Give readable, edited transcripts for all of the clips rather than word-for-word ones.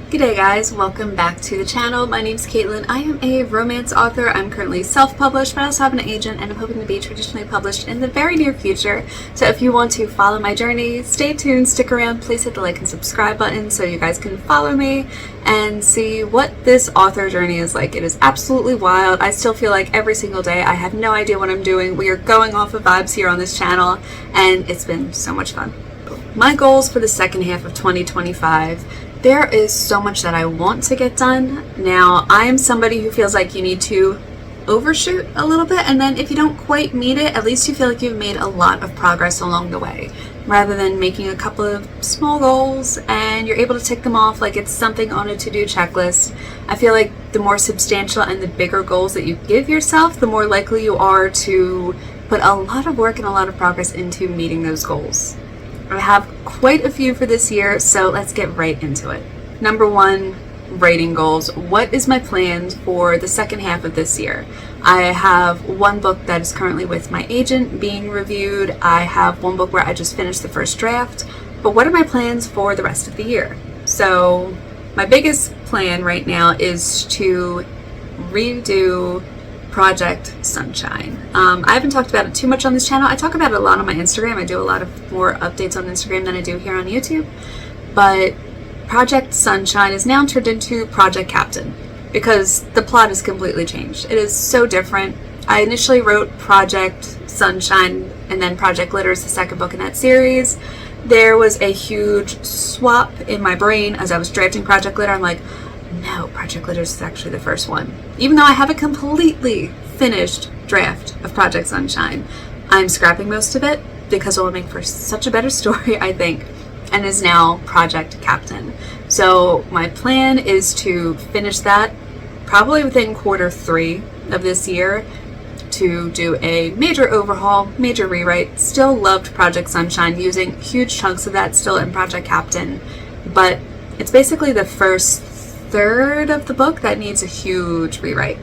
G'day guys, welcome back to the channel. My name's Caitlin. I am a romance author. I'm currently self-published, but I also have an agent and I'm hoping to be traditionally published in the very near future. So if you want to follow my journey, stay tuned, stick around, please hit the like and subscribe button so you guys can follow me and see what this author journey is like. It is absolutely wild. I still feel like every single day I have no idea what I'm doing. We are going off of vibes here on this channel and it's been so much fun. My goals for the second half of 2025. There is so much that I want to get done. Now, I am somebody who feels like you need to overshoot a little bit, and then if you don't quite meet it, at least you feel like you've made a lot of progress along the way, rather than making a couple of small goals and you're able to tick them off like it's something on a to-do checklist. I feel like the more substantial and the bigger goals that you give yourself, the more likely you are to put a lot of work and a lot of progress into meeting those goals. I have quite a few for this year, so let's get right into it. Number one, writing goals. What is my plan for the second half of this year? I have one book that is currently with my agent being reviewed. I have one book where I just finished the first draft, but what are my plans for the rest of the year? So my biggest plan right now is to redo Project Sunshine. I haven't talked about it too much on this channel. I talk about it a lot on my Instagram. I do a lot of more updates on Instagram than I do here on YouTube. But Project Sunshine is now turned into Project Captain because the plot has completely changed. It is so different. I initially wrote Project Sunshine and then Project Glitter is the second book in that series. There was a huge swap in my brain as I was drafting Project Glitter. I'm like, no, Project Glitter is actually the first one. Even though I have a completely finished draft of Project Sunshine, I'm scrapping most of it because it will make for such a better story, I think, and is now Project Captain. So my plan is to finish that probably within Q3 of this year, to do a major overhaul, major rewrite. Still loved Project Sunshine, using huge chunks of that still in Project Captain, but it's basically the first third of the book that needs a huge rewrite.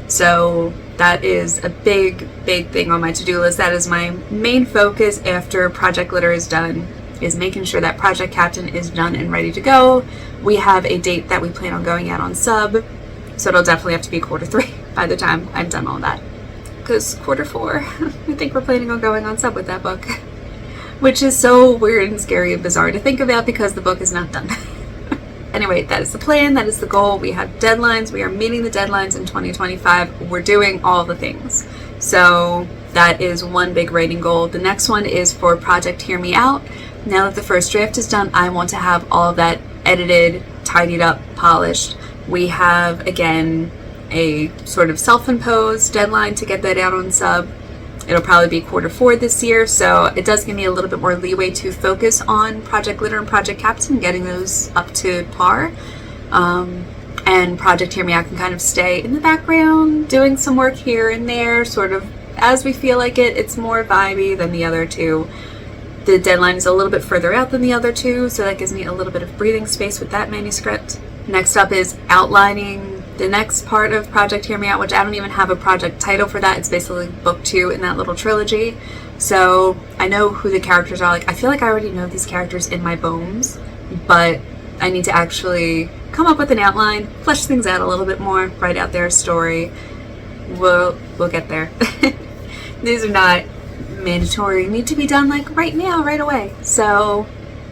So that is a big thing on my to-do list. That is my main focus after Project Glitter is done, is making sure that Project Captain is done and ready to go. We have a date that we plan on going out on sub, so it'll definitely have to be Q3 by the time I'm done all that, because Q4 I think we're planning on going on sub with that book, which is so weird and scary and bizarre to think about because the book is not done. Anyway, that is the plan, that is the goal. We have deadlines, we are meeting the deadlines in 2025. We're doing all the things. So that is one big writing goal. The next one is for Project Hear Me Out. Now that the first draft is done, I want to have all of that edited, tidied up, polished. We have, again, a sort of self-imposed deadline to get that out on sub. It'll probably be Q4 this year, so it does give me a little bit more leeway to focus on Project Glitter and Project Captain, getting those up to par. And Project Hear Me Out can kind of stay in the background, doing some work here and there, sort of as we feel like it. It's more vibey than the other two. The deadline is a little bit further out than the other two, so that gives me a little bit of breathing space with that manuscript. Next up is outlining the next part of Project Hear Me Out, which I don't even have a project title for that. It's basically book 2 in that little trilogy. So I know who the characters are. Like, I feel like I already know these characters in my bones, but I need to actually come up with an outline, flesh things out a little bit more, write out their story. We'll get there. These are not mandatory, need to be done like right now, right away. So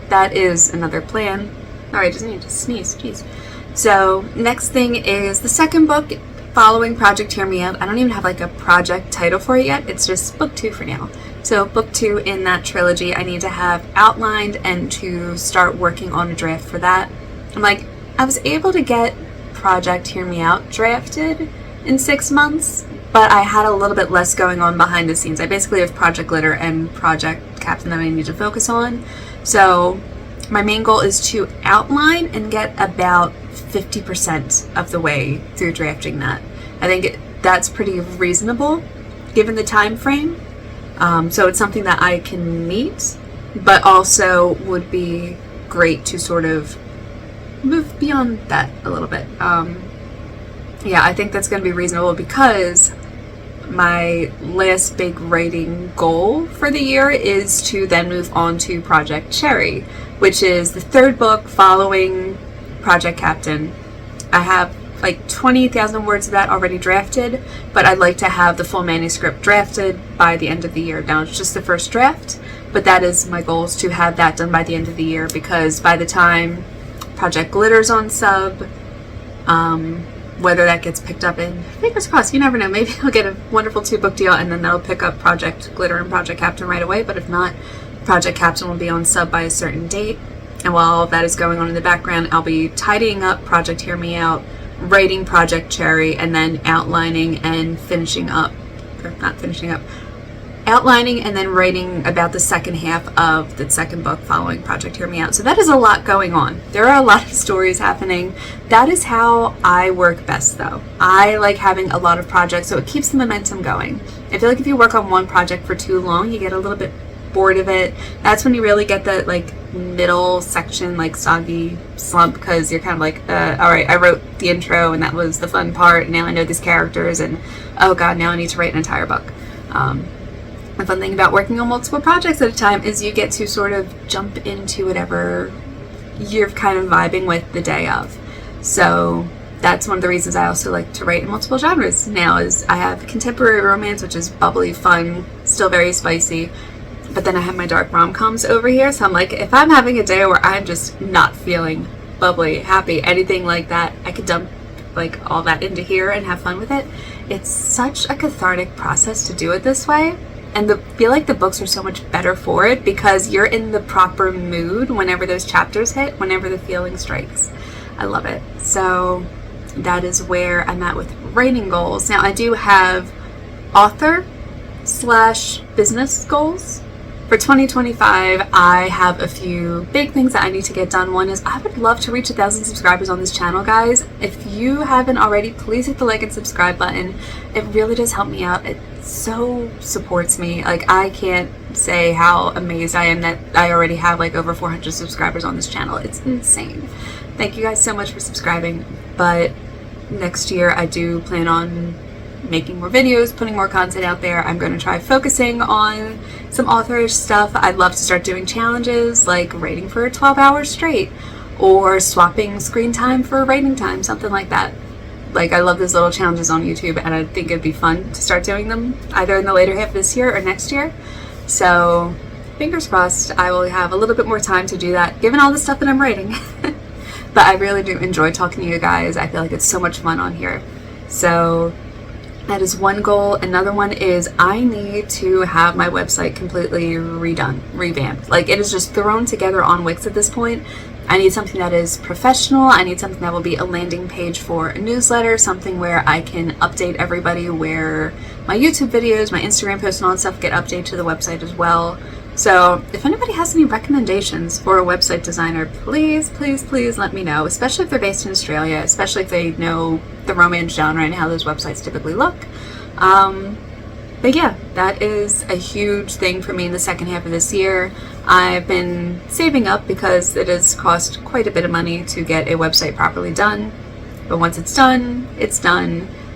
that is another plan. Alright, just need to sneeze, jeez. So next thing is the second book following Project Hear Me Out. I don't even have like a project title for it yet. It's just book 2 for now. So book 2 in that trilogy I need to have outlined and to start working on a draft for that. I'm like, I was able to get Project Hear Me Out drafted in 6 months, but I had a little bit less going on behind the scenes. I basically have Project Glitter and Project Captain that I need to focus on. So my main goal is to outline and get about 50% of the way through drafting that. I think that's pretty reasonable given the time frame. So it's something that I can meet, but also would be great to sort of move beyond that a little bit. Yeah, I think that's going to be reasonable because my last big writing goal for the year is to then move on to Project Cherry, which is the third book following project captain. I have like 20,000 words of that already drafted, but I'd like to have the full manuscript drafted by the end of the year. Now it's just the first draft, but that is my goal, is to have that done by the end of the year, because by the time Project Glitter's on sub, whether that gets picked up in, fingers crossed, you never know, maybe I'll get a wonderful 2-book deal and then they'll pick up Project Glitter and Project Captain right away, but if not, Project Captain will be on sub by a certain date. And while all of that is going on in the background, I'll be tidying up Project Hear Me Out, writing Project Cherry, and then outlining and outlining and then writing about the second half of the second book following Project Hear Me Out. So that is a lot going on. There are a lot of stories happening. That is how I work best, though. I like having a lot of projects, so it keeps the momentum going. I feel like if you work on one project for too long, you get a little bit bored of it. That's when you really get the like middle section, like soggy slump, because you're kind of like, all right, I wrote the intro and that was the fun part. Now I know these characters, and oh god, now I need to write an entire book. The fun thing about working on multiple projects at a time is you get to sort of jump into whatever you're kind of vibing with the day of. So that's one of the reasons I also like to write in multiple genres now, is I have contemporary romance, which is bubbly, fun, still very spicy, but then I have my dark rom-coms over here. So I'm like, if I'm having a day where I'm just not feeling bubbly, happy, anything like that, I could dump like all that into here and have fun with it. It's such a cathartic process to do it this way. And I feel like the books are so much better for it, because you're in the proper mood whenever those chapters hit, whenever the feeling strikes. I love it. So that is where I'm at with writing goals. Now I do have author/business goals. For 2025, I have a few big things that I need to get done. One is I would love to reach 1,000 subscribers on this channel, guys. If you haven't already, please hit the like and subscribe button. It really does help me out. It so supports me. Like, I can't say how amazed I am that I already have like over 400 subscribers on this channel. It's insane. Thank you guys so much for subscribing. But next year I do plan on making more videos, putting more content out there. I'm going to try focusing on some authorish stuff. I'd love to start doing challenges like writing for 12 hours straight, or swapping screen time for writing time, something like that. Like, I love those little challenges on YouTube, and I think it'd be fun to start doing them either in the later half of this year or next year. So fingers crossed I will have a little bit more time to do that, given all the stuff that I'm writing. But I really do enjoy talking to you guys. I feel like it's so much fun on here. So that is one goal. Another one is I need to have my website completely redone, revamped. Like, it is just thrown together on Wix at this point. I need something that is professional. I need something that will be a landing page for a newsletter, something where I can update everybody, where my YouTube videos, my Instagram posts and all that stuff get updated to the website as well. So if anybody has any recommendations for a website designer, please, please, please let me know, especially if they're based in Australia, especially if they know the romance genre and how those websites typically look. But yeah, that is a huge thing for me in the second half of this year. I've been saving up because it has cost quite a bit of money to get a website properly done. But once it's done,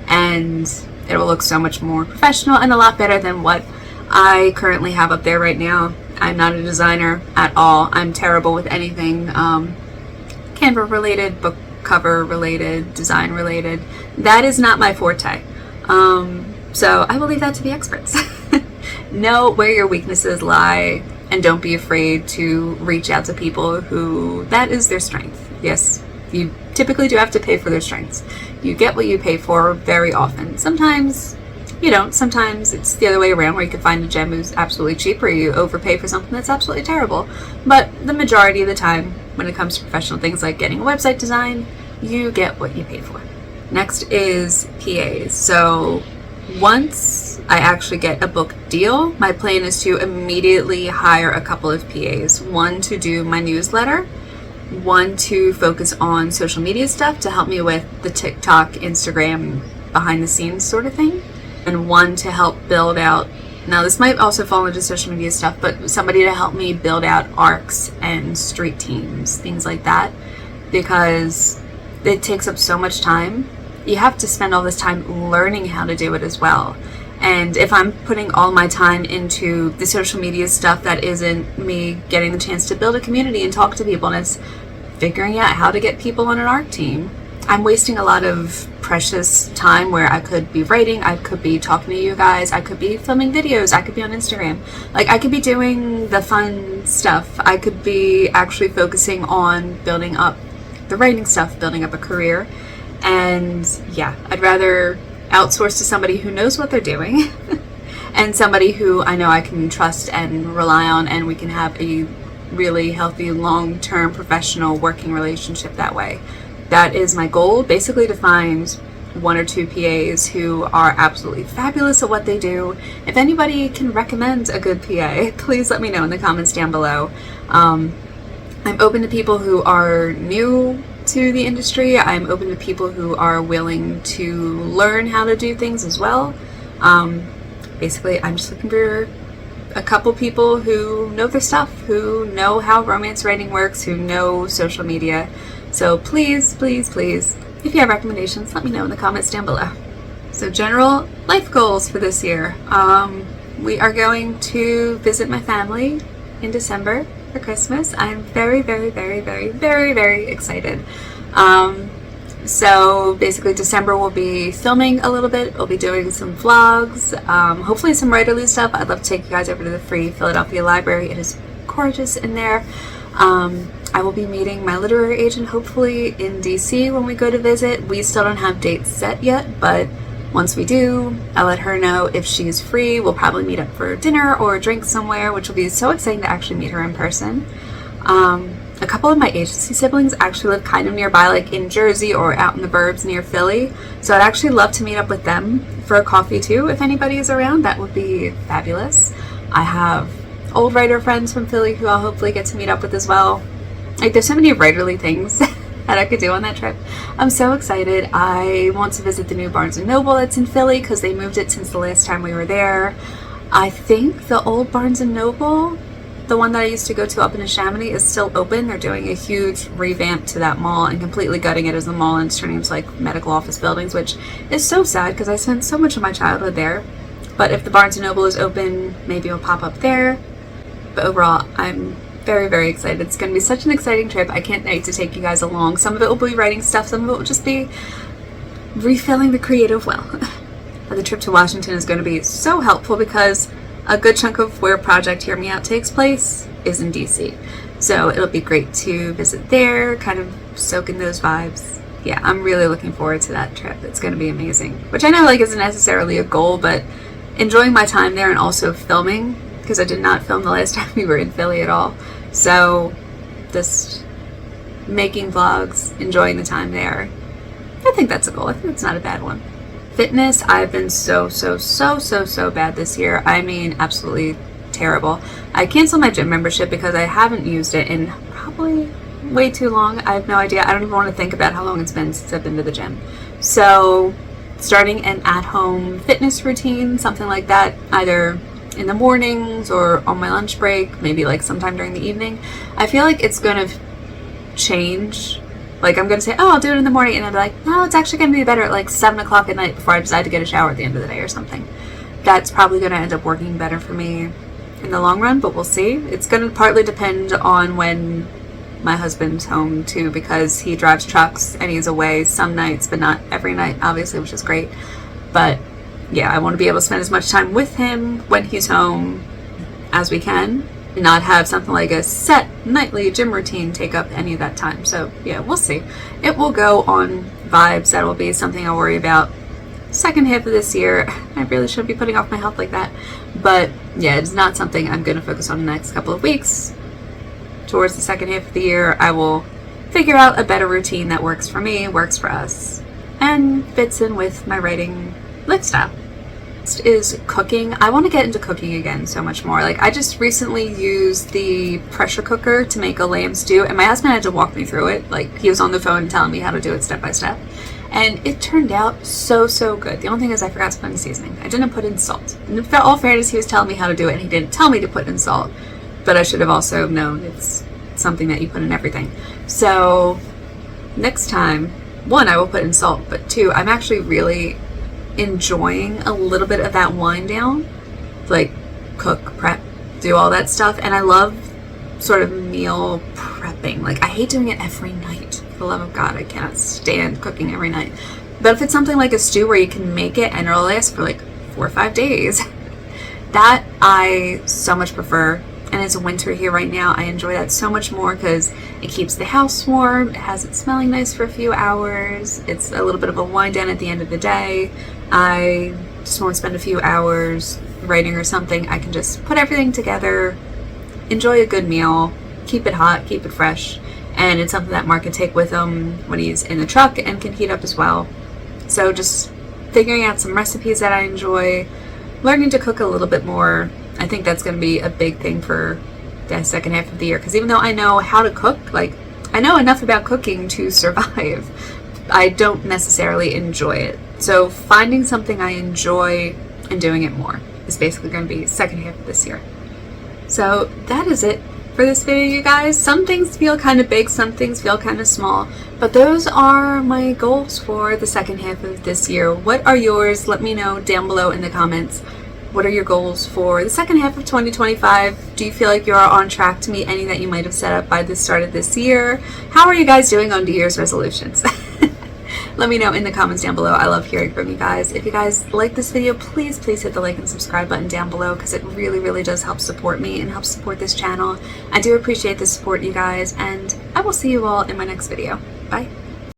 and it will look so much more professional and a lot better than what I currently have up there right now. I'm not a designer at all. I'm terrible with anything Canva related, book cover related, design related. That is not my forte. So I will leave that to the experts. Know where your weaknesses lie, and don't be afraid to reach out to people who that is their strength. Yes, you typically do have to pay for their strengths. You get what you pay for very often. Sometimes you don't. Sometimes it's the other way around, where you can find a gem who's absolutely cheap, or you overpay for something that's absolutely terrible. But the majority of the time, when it comes to professional things like getting a website design, you get what you pay for. Next is PAs. So once I actually get a book deal, my plan is to immediately hire a couple of PAs. One to do my newsletter, one to focus on social media stuff to help me with the TikTok, Instagram, behind the scenes sort of thing, and one to help build out, now this might also fall into social media stuff, but somebody to help me build out arcs and street teams, things like that, because it takes up so much time. You have to spend all this time learning how to do it as well. And if I'm putting all my time into the social media stuff that isn't me getting the chance to build a community and talk to people, and it's figuring out how to get people on an art team. I'm wasting a lot of precious time where I could be writing, I could be talking to you guys, I could be filming videos, I could be on Instagram. Like, I could be doing the fun stuff. I could be actually focusing on building up the writing stuff, building up a career. And yeah, I'd rather outsource to somebody who knows what they're doing and somebody who I know I can trust and rely on, and we can have a really healthy, long-term professional working relationship that way. That is my goal, basically, to find 1 or 2 PAs who are absolutely fabulous at what they do. If anybody can recommend a good PA, please let me know in the comments down below. I'm open to people who are new to the industry. I'm open to people who are willing to learn how to do things as well. Basically, I'm just looking for a couple people who know their stuff, who know how romance writing works, who know social media. So please, please, please, if you have recommendations, let me know in the comments down below. So general life goals for this year. We are going to visit my family in December for Christmas. I'm very, very, very, very, very, very excited. So basically December we'll be filming a little bit. We'll be doing some vlogs, hopefully some writerly stuff. I'd love to take you guys over to the Free Philadelphia Library. It is gorgeous in there. I will be meeting my literary agent hopefully in DC when we go to visit. We still don't have dates set yet, but once we do, I'll let her know if she's free. We'll probably meet up for dinner or a drink somewhere, which will be so exciting to actually meet her in person. A couple of my agency siblings actually live kind of nearby, like in Jersey or out in the burbs near Philly. So I'd actually love to meet up with them for a coffee too. If anybody is around, that would be fabulous. I have old writer friends from Philly who I'll hopefully get to meet up with as well. Like, there's so many writerly things that I could do on that trip. I'm so excited. I want to visit the new Barnes & Noble that's in Philly because they moved it since the last time we were there. I think the old Barnes & Noble, the one that I used to go to up in Chamonix, is still open. They're doing a huge revamp to that mall and completely gutting it as a mall, and it's turning into like medical office buildings, which is so sad because I spent so much of my childhood there. But if the Barnes & Noble is open, maybe it'll pop up there. But overall, I'm very, very excited. It's going to be such an exciting trip. I can't wait to take you guys along. Some of it will be writing stuff, some of it will just be refilling the creative well. But the trip to Washington is going to be so helpful because a good chunk of where Project Hear Me Out takes place is in DC. So it'll be great to visit there, kind of soak in those vibes. Yeah, I'm really looking forward to that trip. It's going to be amazing. Which I know like isn't necessarily a goal, but enjoying my time there and also filming, because I did not film the last time we were in Philly at all. So just making vlogs, enjoying the time there. I think that's a goal. I think it's not a bad one. Fitness, I've been so bad this year. I mean, absolutely terrible. I canceled my gym membership because I haven't used it in probably way too long. I have no idea. I don't even want to think about how long it's been since I've been to the gym. So starting an at-home fitness routine, something like that, either in the mornings or on my lunch break, maybe like sometime during the evening. I feel like it's going to change. Like, I'm going to say, oh, I'll do it in the morning, and I'll be like, no, it's actually going to be better at like 7 o'clock at night before I decide to get a shower at the end of the day or something. That's probably going to end up working better for me in the long run, but we'll see. It's going to partly depend on when my husband's home too, because he drives trucks and he's away some nights, but not every night, obviously, which is great. But yeah, I want to be able to spend as much time with him when he's home as we can, and not have something like a set nightly gym routine take up any of that time. So yeah, we'll see. It will go on vibes. That will be something I'll worry about second half of this year. I really shouldn't be putting off my health like that. But yeah, it's not something I'm going to focus on the next couple of weeks. Towards the second half of the year, I will figure out a better routine that works for me, works for us, and fits in with my writing lifestyle. Next is cooking. I want to get into cooking again so much more. Like, I just recently used the pressure cooker to make a lamb stew, and my husband had to walk me through it. Like, he was on the phone telling me how to do it step by step, and it turned out so good. The only thing is I forgot to put in seasoning. I didn't put in salt. And in all fairness, he was telling me how to do it, and he didn't tell me to put in salt, but I should have also known it's something that you put in everything. So next time, 1, I will put in salt, but 2, I'm actually really enjoying a little bit of that wind down, like cook, prep, do all that stuff. And I love sort of meal prep thing. Like, I hate doing it every night. For the love of God, I cannot stand cooking every night. But if it's something like a stew where you can make it and it'll last for like 4 or 5 days, that I so much prefer. And it's winter here right now. I enjoy that so much more because it keeps the house warm. It has it smelling nice for a few hours. It's a little bit of a wind down at the end of the day. I just want to spend a few hours writing or something. I can just put everything together, enjoy a good meal, keep it hot, keep it fresh. And it's something that Mark can take with him when he's in the truck and can heat up as well. So just figuring out some recipes that I enjoy, learning to cook a little bit more. I think that's going to be a big thing for the second half of the year, because even though I know how to cook, like, I know enough about cooking to survive, I don't necessarily enjoy it. So finding something I enjoy and doing it more is basically going to be second half of this year. So that is it for this video, you guys. Some things feel kind of big, some things feel kind of small, but those are my goals for the second half of this year. What are yours? Let me know down below in the comments. What are your goals for the second half of 2025? Do you feel like you are on track to meet any that you might have set up by the start of this year? How are you guys doing on New Year's resolutions? Let me know in the comments down below. I love hearing from you guys. If you guys like this video, please hit the like and subscribe button down below, because it really does help support me and help support this channel. I do appreciate the support, you guys, and I will see you all in my next video. Bye.